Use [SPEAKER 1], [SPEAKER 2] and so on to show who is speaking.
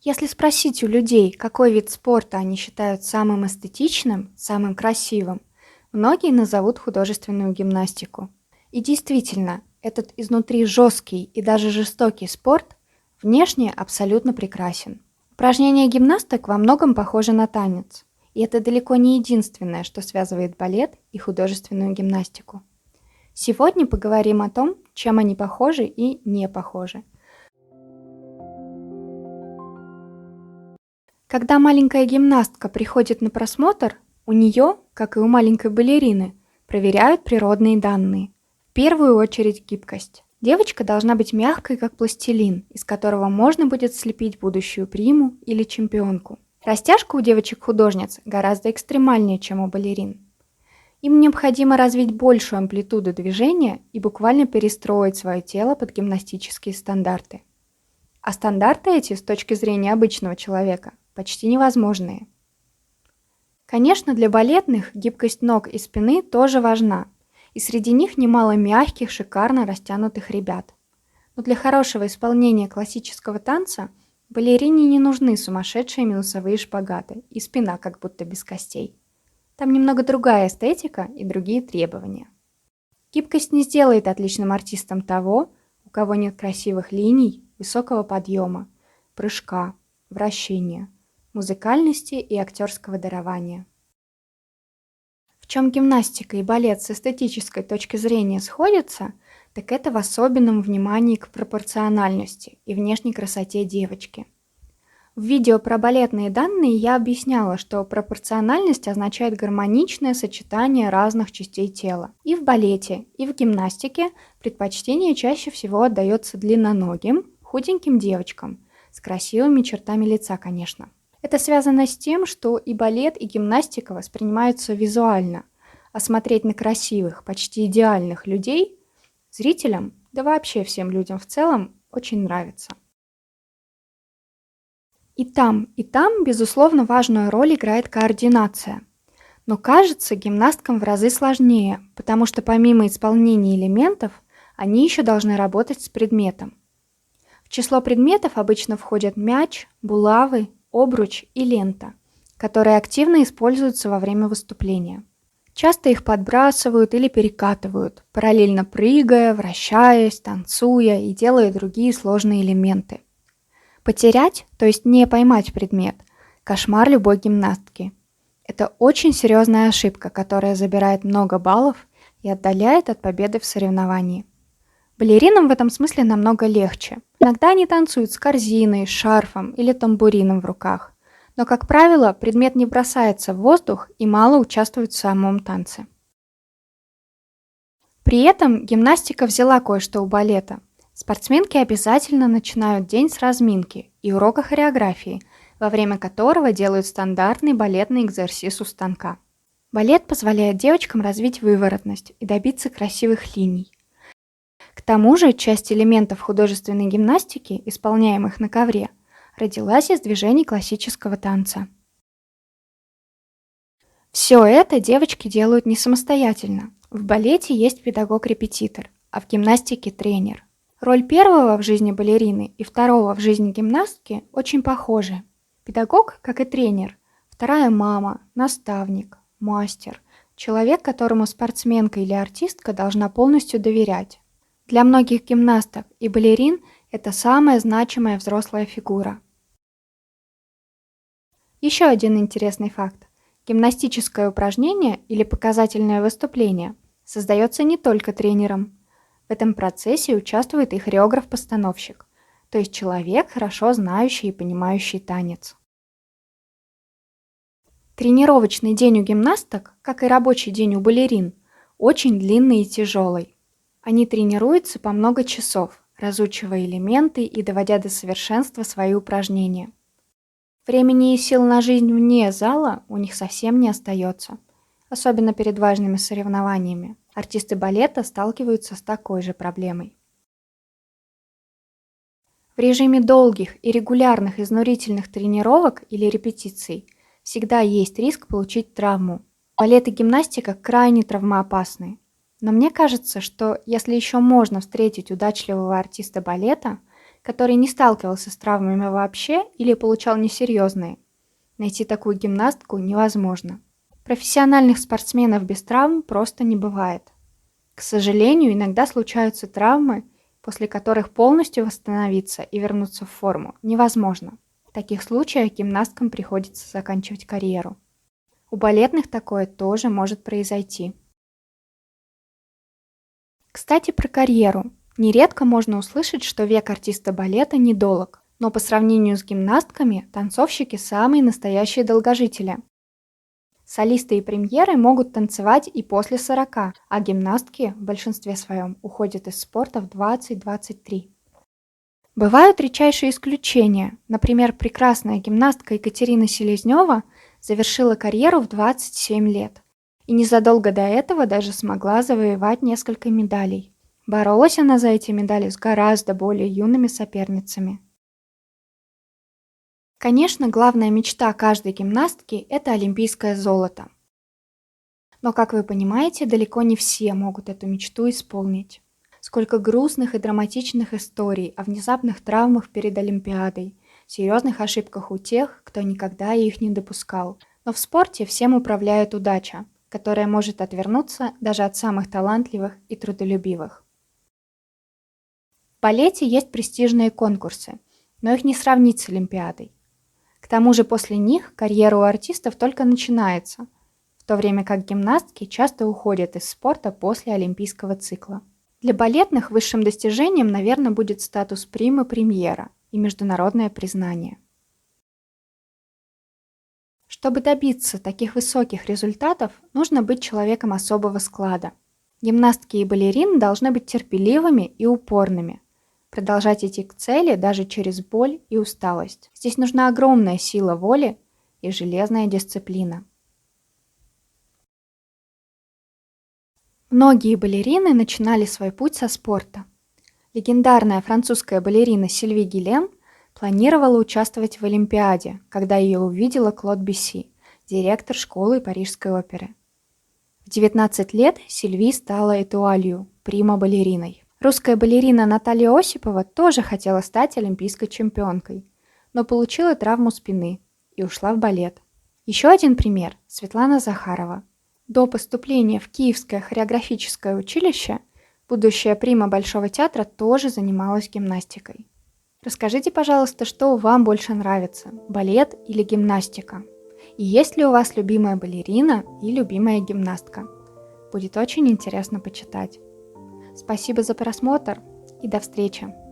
[SPEAKER 1] Если спросить у людей, какой вид спорта они считают самым эстетичным, самым красивым, многие назовут художественную гимнастику. И действительно, этот изнутри жесткий и даже жестокий спорт внешне абсолютно прекрасен. Упражнения гимнасток во многом похожи на танец, и это далеко не единственное, что связывает балет и художественную гимнастику. Сегодня поговорим о том, чем они похожи и не похожи. Когда маленькая гимнастка приходит на просмотр, у нее, как и у маленькой балерины, проверяют природные данные. В первую очередь гибкость. Девочка должна быть мягкой, как пластилин, из которого можно будет слепить будущую приму или чемпионку. Растяжка у девочек-художниц гораздо экстремальнее, чем у балерин. Им необходимо развить большую амплитуду движения и буквально перестроить свое тело под гимнастические стандарты. А стандарты эти, с точки зрения обычного человека, почти невозможные. Конечно, для балетных гибкость ног и спины тоже важна, и среди них немало мягких, шикарно растянутых ребят. Но для хорошего исполнения классического танца балерине не нужны сумасшедшие минусовые шпагаты и спина как будто без костей. Там немного другая эстетика и другие требования. Гибкость не сделает отличным артистом того, у кого нет красивых линий, высокого подъема, прыжка, вращения, музыкальности и актерского дарования. В чем гимнастика и балет с эстетической точки зрения сходятся, так это в особенном внимании к пропорциональности и внешней красоте девочки. В видео про балетные данные я объясняла, что пропорциональность означает гармоничное сочетание разных частей тела. И в балете, и в гимнастике предпочтение чаще всего отдается длинноногим, худеньким девочкам, с красивыми чертами лица, конечно. Это связано с тем, что и балет, и гимнастика воспринимаются визуально, а смотреть на красивых, почти идеальных людей зрителям, да вообще всем людям в целом, очень нравится. И там, безусловно, важную роль играет координация. Но кажется, гимнасткам в разы сложнее, потому что помимо исполнения элементов, они еще должны работать с предметом. В число предметов обычно входят мяч, булавы, обруч и лента, которые активно используются во время выступления. Часто их подбрасывают или перекатывают, параллельно прыгая, вращаясь, танцуя и делая другие сложные элементы. Потерять, то есть не поймать предмет, кошмар любой гимнастки. Это очень серьезная ошибка, которая забирает много баллов и отдаляет от победы в соревновании. Балеринам в этом смысле намного легче. Иногда они танцуют с корзиной, шарфом или тамбурином в руках, но, как правило, предмет не бросается в воздух и мало участвует в самом танце. При этом гимнастика взяла кое-что у балета. Спортсменки обязательно начинают день с разминки и урока хореографии, во время которого делают стандартный балетный экзерсис у станка. Балет позволяет девочкам развить выворотность и добиться красивых линий. К тому же часть элементов художественной гимнастики, исполняемых на ковре, родилась из движений классического танца. Все это девочки делают не самостоятельно. В балете есть педагог-репетитор, а в гимнастике тренер. Роль первого в жизни балерины и второго в жизни гимнастки очень похожи. Педагог, как и тренер, вторая мама, наставник, мастер, человек, которому спортсменка или артистка должна полностью доверять. Для многих гимнасток и балерин это самая значимая взрослая фигура. Еще один интересный факт. Гимнастическое упражнение или показательное выступление создается не только тренером. В этом процессе участвует и хореограф-постановщик, то есть человек, хорошо знающий и понимающий танец. Тренировочный день у гимнасток, как и рабочий день у балерин, очень длинный и тяжелый. Они тренируются по много часов, разучивая элементы и доводя до совершенства свои упражнения. Времени и сил на жизнь вне зала у них совсем не остается, особенно перед важными соревнованиями. Артисты балета сталкиваются с такой же проблемой. В режиме долгих и регулярных изнурительных тренировок или репетиций всегда есть риск получить травму. Балет и гимнастика крайне травмоопасны. Но мне кажется, что если еще можно встретить удачливого артиста балета, который не сталкивался с травмами вообще или получал несерьезные. Найти такую гимнастку невозможно. Профессиональных спортсменов без травм просто не бывает. К сожалению, иногда случаются травмы, после которых полностью восстановиться и вернуться в форму невозможно. В таких случаях гимнасткам приходится заканчивать карьеру. У балетных такое тоже может произойти. Кстати, про карьеру. Нередко можно услышать, что век артиста балета недолог, но по сравнению с гимнастками, танцовщики самые настоящие долгожители. Солисты и премьеры могут танцевать и после 40, а гимнастки в большинстве своем уходят из спорта в 20-23. Бывают редчайшие исключения. Например, прекрасная гимнастка Екатерина Селезнева завершила карьеру в 27 лет. И незадолго до этого даже смогла завоевать несколько медалей. Боролась она за эти медали с гораздо более юными соперницами. Конечно, главная мечта каждой гимнастки – это олимпийское золото. Но, как вы понимаете, далеко не все могут эту мечту исполнить. Сколько грустных и драматичных историй о внезапных травмах перед Олимпиадой, серьезных ошибках у тех, кто никогда их не допускал. Но в спорте всем управляет удача, которая может отвернуться даже от самых талантливых и трудолюбивых. В балете есть престижные конкурсы, но их не сравнить с Олимпиадой. К тому же после них карьера у артистов только начинается, в то время как гимнастки часто уходят из спорта после олимпийского цикла. Для балетных высшим достижением, наверное, будет статус прима-премьера и международное признание. Чтобы добиться таких высоких результатов, нужно быть человеком особого склада. Гимнастки и балерины должны быть терпеливыми и упорными, продолжать идти к цели даже через боль и усталость. Здесь нужна огромная сила воли и железная дисциплина. Многие балерины начинали свой путь со спорта. Легендарная французская балерина Сильви Гилен планировала участвовать в Олимпиаде, когда ее увидела Клод Бюсси, директор школы Парижской оперы. В 19 лет Сильви стала этуалью, прима-балериной. Русская балерина Наталья Осипова тоже хотела стать олимпийской чемпионкой, но получила травму спины и ушла в балет. Еще один пример – Светлана Захарова. До поступления в Киевское хореографическое училище будущая прима Большого театра тоже занималась гимнастикой. Расскажите, пожалуйста, что вам больше нравится – балет или гимнастика? И есть ли у вас любимая балерина и любимая гимнастка? Будет очень интересно почитать. Спасибо за просмотр и до встречи!